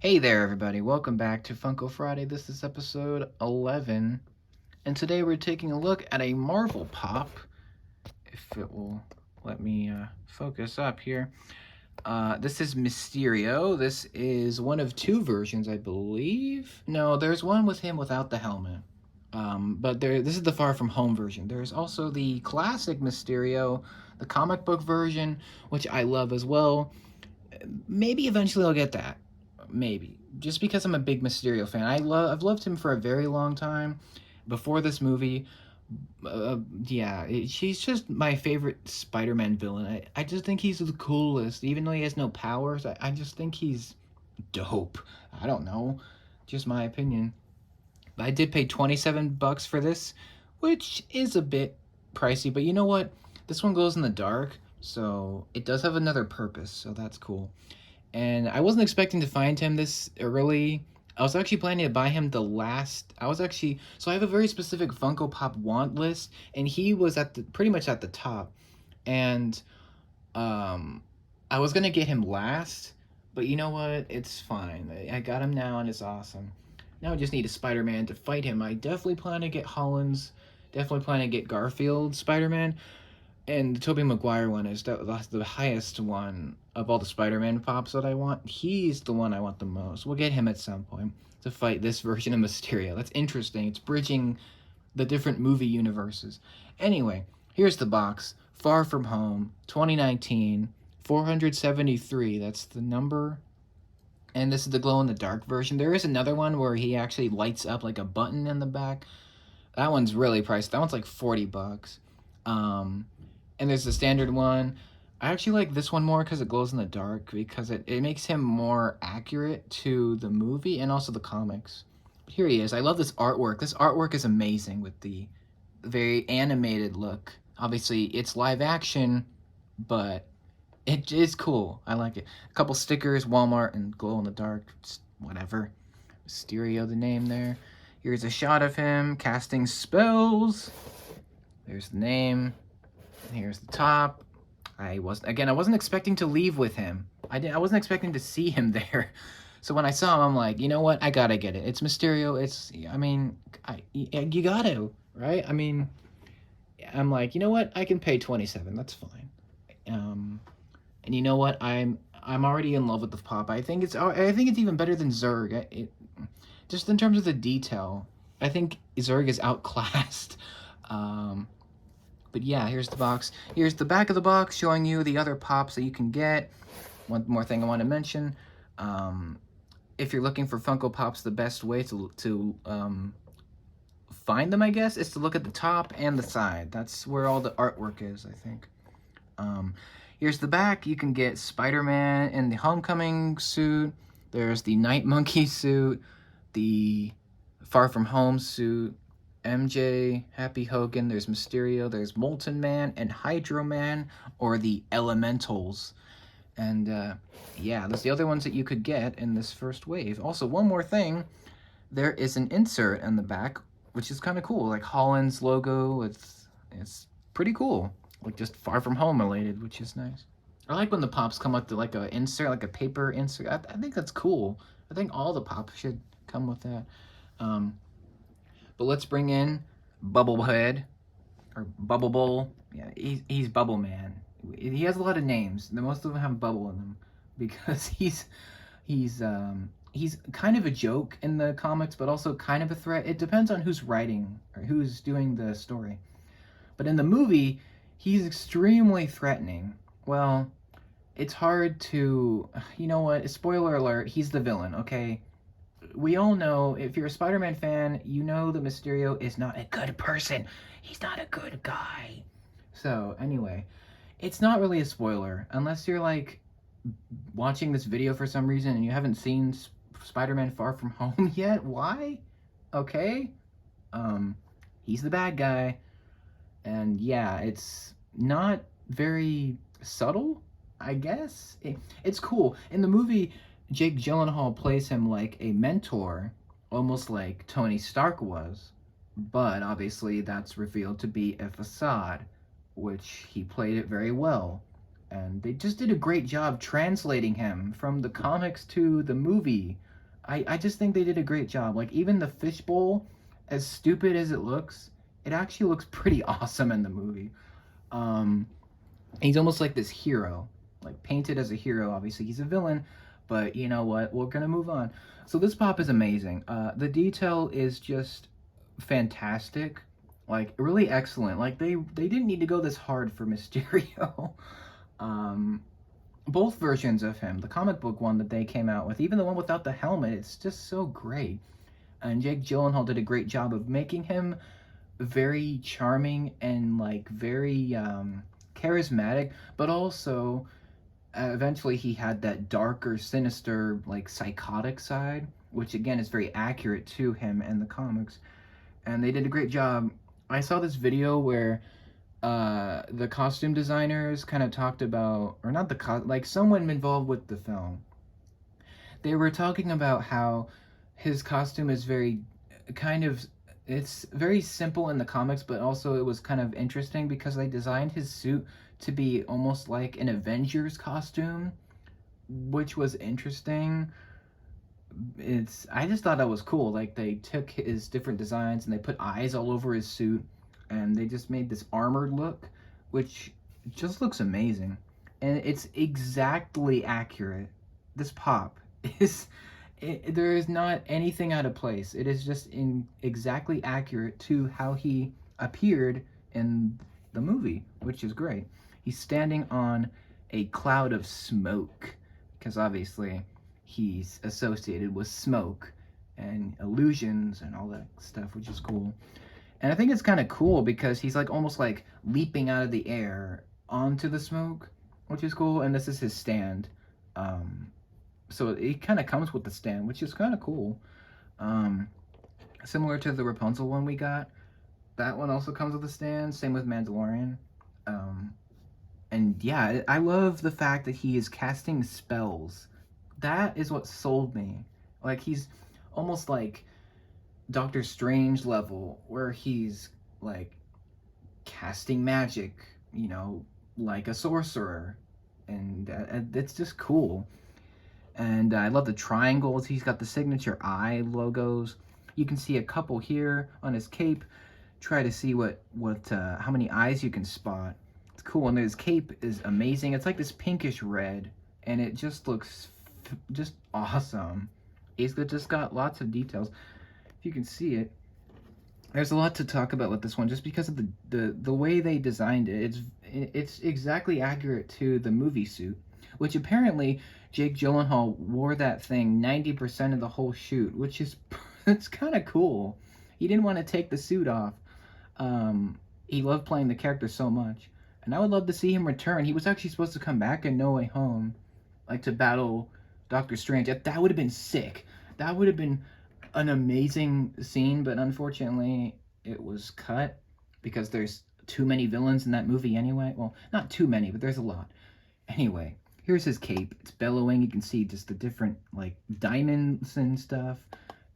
Hey there, everybody. Welcome back to Funko Friday. This is episode 11, and today we're taking a look at a Marvel Pop. If it will let me focus up here. This is Mysterio. This is one of two versions, I believe. No, there's one with him without the helmet. This is the Far From Home version. There's also the classic Mysterio, the comic book version, which I love as well. Maybe eventually I'll get that. Maybe just because I'm a big Mysterio fan. I've loved him for a very long time. Before this movie, he's just my favorite Spider-Man villain. I just think he's the coolest, even though he has no powers. I just think he's dope. I don't know, just my opinion. I did pay $27 for this, which is a bit pricey, but you know what? This one glows in the dark, so it does have another purpose, so that's cool. And I wasn't expecting to find him this early. I was actually planning to buy him the last. So I have a very specific Funko Pop want list, and he was at the pretty much at the top. And um, I was gonna get him last, but you know what? It's fine. I got him now, and it's awesome. Now I just need a Spider-Man to fight him. I definitely plan to get Holland's. Definitely plan to get Garfield Spider-Man, and the Tobey Maguire one is that's the highest one of all the Spider-Man pops that I want. He's the one I want the most. We'll get him at some point to fight this version of Mysterio. That's interesting. It's bridging the different movie universes. Anyway, here's the box. Far From Home, 2019, 473. That's the number. And this is the glow in the dark version. There is another one where he actually lights up like a button in the back. That one's really priced. That one's like $40. Um, and there's the standard one. I actually like this one more because it glows in the dark, because it makes him more accurate to the movie and also the comics. But here he is. I love this artwork. This artwork is amazing with the very animated look. Obviously, it's live action, but it is cool. I like it. A couple stickers, Walmart and glow in the dark, just whatever. Mysterio, the name there. Here's a shot of him casting spells. There's the name. Here's the top. I wasn't expecting to leave with him. I wasn't expecting to see him there. So when I saw him, I'm like, you know what? I gotta get it. It's Mysterio. You gotta, right? I'm like, you know what? I can pay 27. That's fine. Um, and you know what? I'm already in love with the pop. I think it's even better than Zurg. Just in terms of the detail, I think Zurg is outclassed. Um, but yeah, here's the box. Here's the back of the box showing you the other pops that you can get. One more thing I want to mention. If you're looking for Funko Pops, the best way to find them, I guess, is to look at the top and the side. That's where all the artwork is, I think. Um, Here's the back. You can get Spider-Man in the Homecoming suit. There's the Night Monkey suit, the Far From Home suit, MJ, Happy Hogan, there's Mysterio, there's Molten Man and Hydro Man, or the Elementals. And yeah, that's the other ones that you could get in this first wave. Also, one more thing, there is an insert in the back, which is kind of cool, like Holland's logo. It's pretty cool, like just Far From Home related, which is nice. I like when the pops come with like a insert, like a paper insert. I think that's cool. I think all the pops should come with that. Um, but let's bring in Bubblehead or Bubble Bowl. Yeah, he's Bubble Man. He has a lot of names. Most of them have bubble in them because he's kind of a joke in the comics, but also kind of a threat. It depends on who's writing or who's doing the story. But in the movie, he's extremely threatening. Well, it's hard to, you know what? Spoiler alert, he's the villain, okay? We all know, if you're a Spider-Man fan, you know that Mysterio is not a good person. He's not a good guy. So, anyway, it's not really a spoiler unless you're like watching this video for some reason and you haven't seen Spider-Man Far From Home yet. Why? Okay. Um he's the bad guy, and yeah, it's not very subtle, I guess. It's cool. In the movie, Jake Gyllenhaal plays him like a mentor, almost like Tony Stark was, but obviously that's revealed to be a facade, which he played it very well. And they just did a great job translating him from the comics to the movie. I just think they did a great job. Like, even the fishbowl, as stupid as it looks, it actually looks pretty awesome in the movie. Um, he's almost like this hero, like painted as a hero. Obviously, he's a villain, but you know what? We're gonna move on. So this pop is amazing. The detail is just fantastic, like really excellent. Like they didn't need to go this hard for Mysterio. um, both versions of him, the comic book one that they came out with, even the one without the helmet, it's just so great. And Jake Gyllenhaal did a great job of making him very charming and like very charismatic, but also eventually he had that darker, sinister, like psychotic side, which again is very accurate to him in the comics. And they did a great job. I saw this video where the costume designers kind of talked about, or not like someone involved with the film. They were talking about how his costume is very kind of, it's very simple in the comics, but also it was kind of interesting because they designed his suit to be almost like an Avengers costume, which was interesting. It's I just thought that was cool. Like they took his different designs and they put eyes all over his suit and they just made this armored look, which just looks amazing. And it's exactly accurate. This pop is there is not anything out of place. It is just in exactly accurate to how he appeared in the movie, which is great. He's standing on a cloud of smoke because obviously he's associated with smoke and illusions and all that stuff, which is cool. And I think it's kind of cool because he's like almost like leaping out of the air onto the smoke, which is cool. And this is his stand. Um, so it kind of comes with the stand, which is kind of cool. Um, Similar to the Rapunzel one we got. That one also comes with a stand. Same with Mandalorian. Um, and yeah, I love the fact that he is casting spells. That is what sold me. Like he's almost like Doctor Strange level, where he's like casting magic, you know, like a sorcerer, and it's just cool. And I love the triangles. He's got the signature eye logos. You can see a couple here on his cape. Try to see what how many eyes you can spot. It's cool, and his cape is amazing. It's like this pinkish red, and it just looks just awesome. He's just got lots of details. If you can see it, there's a lot to talk about with this one, just because of the way they designed it. It's exactly accurate to the movie suit, which apparently Jake Gyllenhaal wore that thing 90% of the whole shoot, which is it's kind of cool. He didn't want to take the suit off. He loved playing the character so much, and I would love to see him return. He was actually supposed to come back in No Way Home, like to battle Doctor Strange. That would have been sick. That would have been an amazing scene, but unfortunately it was cut because there's too many villains in that movie anyway. Well, not too many, but there's a lot. Anyway, here's his cape. It's bellowing. You can see just the different like diamonds and stuff,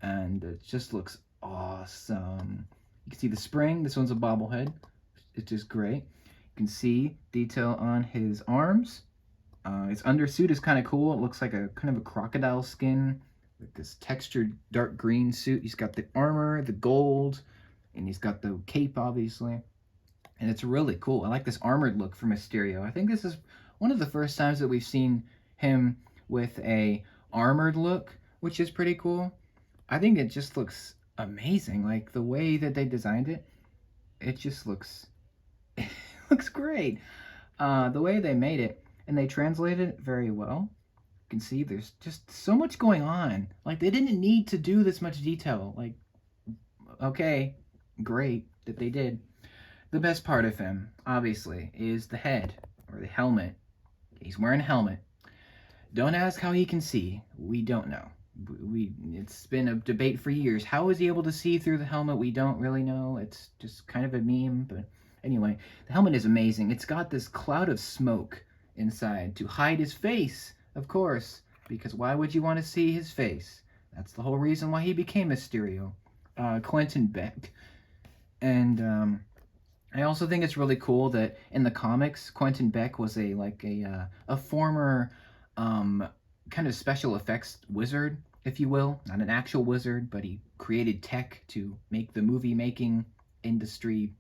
and it just looks awesome. You can see the spring. This one's a bobblehead. It's just great. You can see detail on his arms. His undersuit is kind of cool. It looks like a kind of a crocodile skin with this textured dark green suit. He's got the armor, the gold, and he's got the cape, obviously. And it's really cool. I like this armored look for Mysterio. I think this is one of the first times that we've seen him with a armored look, which is pretty cool. I think it just looks amazing. Like the way that they designed it, it just looks it looks great. The way they made it, and they translated it very well. You can see there's just so much going on. Like they didn't need to do this much detail. Like, okay, great that they did. The best part of him, obviously, is the head or the helmet. He's wearing a helmet. Don't ask how he can see. We don't know. It's been a debate for years. How is he able to see through the helmet? We don't really know. It's just kind of a meme, but anyway, the helmet is amazing. It's got this cloud of smoke inside to hide his face, of course, because why would you want to see his face? That's the whole reason why he became Mysterio. Quentin Beck. And I also think it's really cool that in the comics, Quentin Beck was a former kind of special effects wizard. if you will. Not an actual wizard, but he created tech to make the movie making industry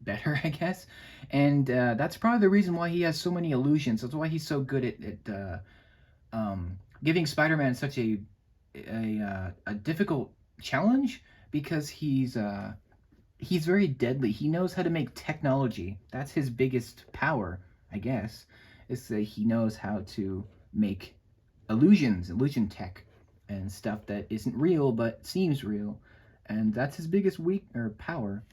better, I guess. And that's probably the reason why he has so many illusions. That's why he's so good at giving Spider-Man such a difficult challenge, because he's very deadly. He knows how to make technology. That's his biggest power, I guess, is that he knows how to make illusion tech, and stuff that isn't real but seems real. And that's his biggest weak or power.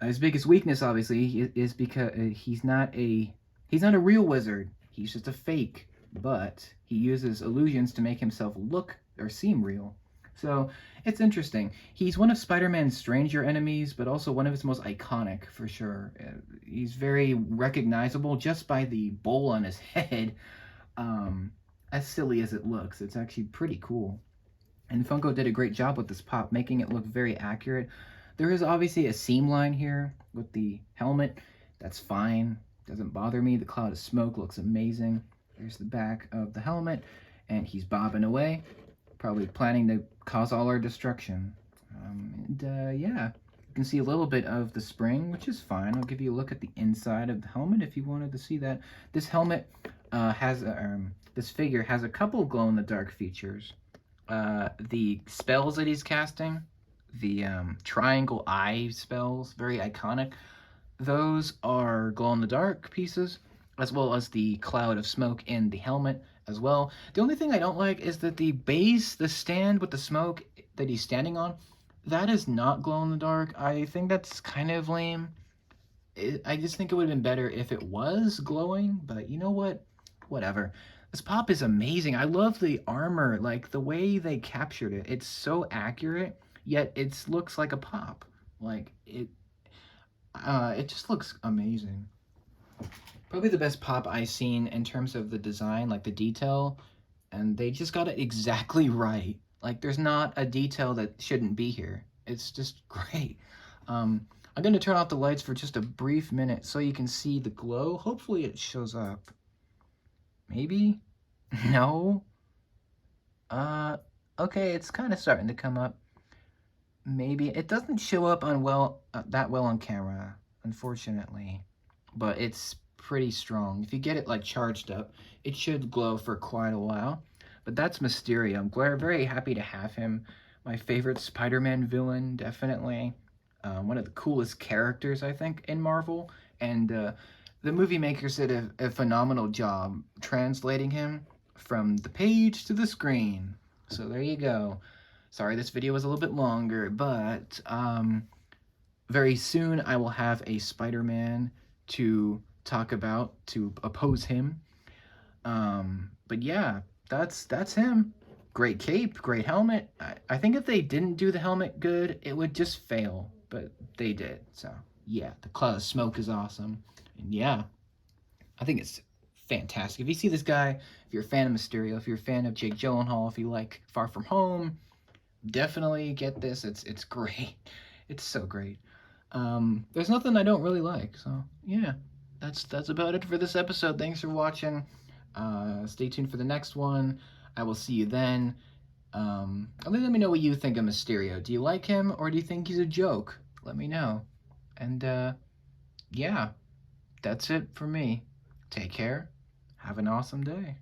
His biggest weakness, obviously, is because he's not a real wizard. He's just a fake, but he uses illusions to make himself look or seem real. So it's interesting. He's one of Spider-Man's stranger enemies, but also one of his most iconic, for sure. He's very recognizable just by the bowl on his head. Um, as silly as it looks, it's actually pretty cool. And Funko did a great job with this pop, making it look very accurate. There is obviously a seam line here with the helmet. That's fine. Doesn't bother me. The cloud of smoke looks amazing. There's the back of the helmet, and he's bobbing away, probably planning to cause all our destruction. Yeah, you can see a little bit of the spring, which is fine. I'll give you a look at the inside of the helmet if you wanted to see that. This helmet this figure has a couple glow-in-the-dark features. The spells that he's casting, the triangle eye spells, very iconic. Those are glow-in-the-dark pieces, as well as the cloud of smoke in the helmet as well. The only thing I don't like is that the base, the stand with the smoke that he's standing on, that is not glow-in-the-dark. I think that's kind of lame. I just think it would have been better if it was glowing, but you know what? Whatever. This pop is amazing. I love the armor, like the way they captured it. It's so accurate, yet it looks like a pop. Like it just looks amazing. Probably the best pop I've seen in terms of the design, like the detail, and they just got it exactly right. Like there's not a detail that shouldn't be here. It's just great. I'm going to turn off the lights for just a brief minute so you can see the glow. Hopefully it shows up. Maybe? No? Okay, it's kind of starting to come up. Maybe. It doesn't show up on that well on camera, unfortunately. But it's pretty strong. If you get it like charged up, it should glow for quite a while. But that's Mysterio. I'm very happy to have him. My favorite Spider-Man villain, definitely. One of the coolest characters, I think, in Marvel. And the movie makers did a phenomenal job translating him from the page to the screen. So there you go. Sorry this video was a little bit longer, but very soon I will have a Spider-Man to talk about, to oppose him. But yeah, that's him. Great cape, great helmet. I think if they didn't do the helmet good, it would just fail, but they did. So yeah, the cloud of smoke is awesome. And yeah, I think it's fantastic. If you see this guy, if you're a fan of Mysterio, if you're a fan of Jake Gyllenhaal, if you like Far From Home, definitely get this. It's great. It's so great. There's nothing I don't really like. So yeah, that's about it for this episode. Thanks for watching. Stay tuned for the next one. I will see you then. Let me know what you think of Mysterio. Do you like him, or do you think he's a joke? Let me know. And yeah, that's it for me. Take care. Have an awesome day.